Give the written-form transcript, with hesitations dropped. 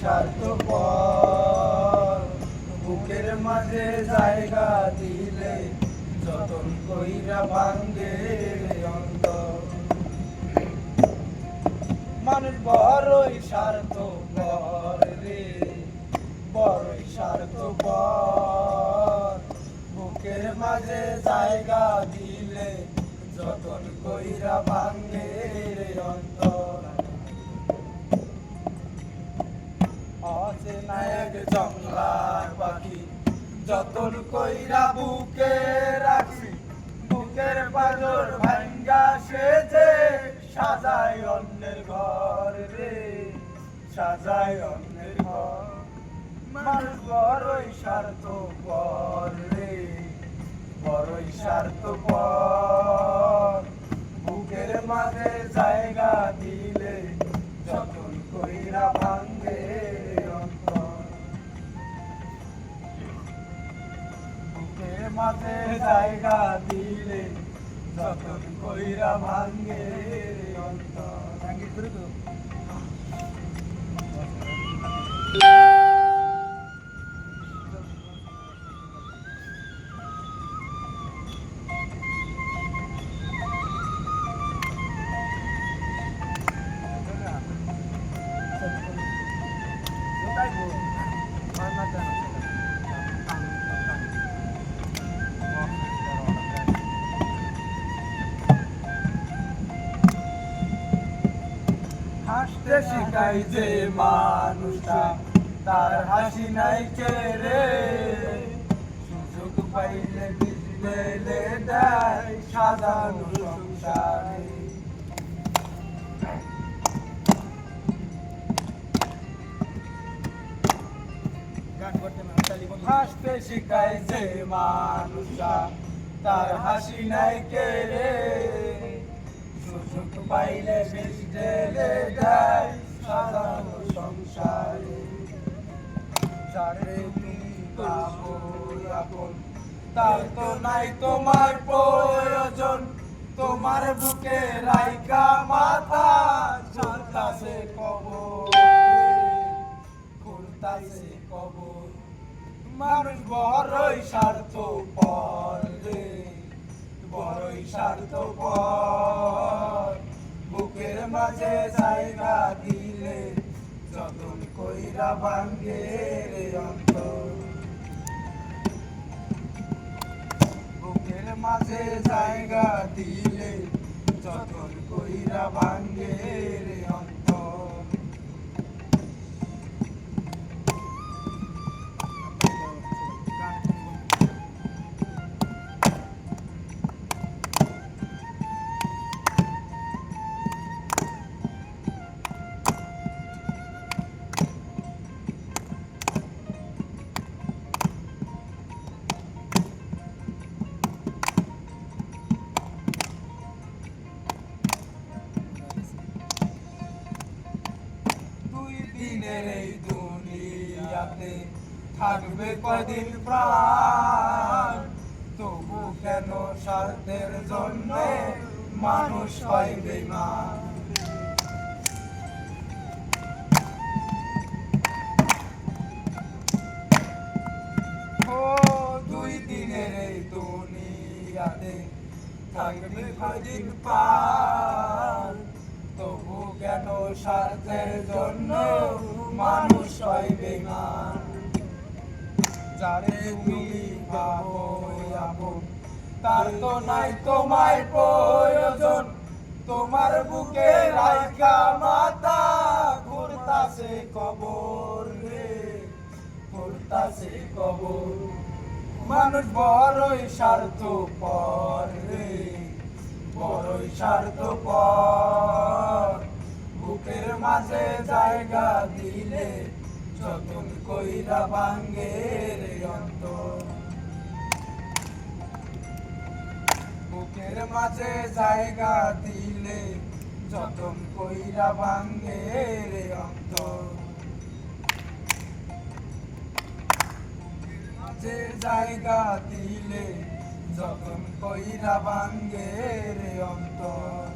স্বার্থপর, বুকের মাঝে জায়গা দিলে যতন কইরা ভাঙ্গে অন্তর। মানুষ বড়ই স্বার্থপর রে, বড়ই স্বার্থপর, বুকের মাঝে জায়গা দিলে যতন কইরা ভাঙ্গে অন্তর। অচেনা এক জংলার পাখি যতন কইরা বুকে রাখি, বুকের পাজর ভাঙ্গা সেজে সাজায় অন্যের ঘর রে, সাজায় অন্যের ঘর। মানুষ বড়ই স্বার্থপর রে, বড়ই স্বার্থপর, বুকের মাঝে জায়গা দিলে যতন কইরা ভাঙ্গে অন্তর। বুকের মাঝে জায়গা দিলে যতন কইরা ভাঙ্গে অন্তর। হাসতে শিখাই যে মানুষটা, তার হাসি নাই রে, সুযোগ পাইলে বিজলে দেয় সাজানো সংসারে। হাসতে শিখাই যে মানুষটা, তার হাসি নাই রে, সুযোগ পাইলে বিজলে দেয় সাজানো সংসারে। যারে তুমি পাবো আপন, তার তো নাই তোমার প্রয়োজন, তোমার বুকে রাইকা মাথা ঝুলতাছে কবর, ঘুরতাছে কবর। মানুষ বড়ই স্বার্থপর রে, বড়ই স্বার্থপর, বুকের মাঝে জায়গা দিলে যতন কইরা ভাঙ্গে অন্তর। বুকের মাঝে জায়গা দিলে যতন কইরা ভাঙ্গে অন্তর। দিনের এই দুনিয়াতে থাকবে কয়দিন প্রাণ, তবু কেন স্বার্থের জন্য মানুষ হয় বেঈমান। ও দুই দিনের এই দুনিয়াতে থাকবে কয়দিন প্রাণ, তবু কেন স্বার্থের জন্য মানুষ হয় বেঈমান। যারে তুমি পাবো আপন, তার তো নাই তোমার প্রয়োজন, তোমার বুকে রাইখা মাথা ঘুরতাছে কবর রে, ঘুরতাছে কবর। মানুষ বড়ই স্বার্থপর রে, বড়ই স্বার্থপর, বুকের মাঝে জায়গা দিলে যতন কইরা ভাঙ্গে অন্তর। বুকের মাঝে জায়গা দিলে যতন কইরা ভাঙ্গে অন্তর। বুকের মাঝে জায়গা দিলে যতন কইরা ভাঙ্গে অন্তর।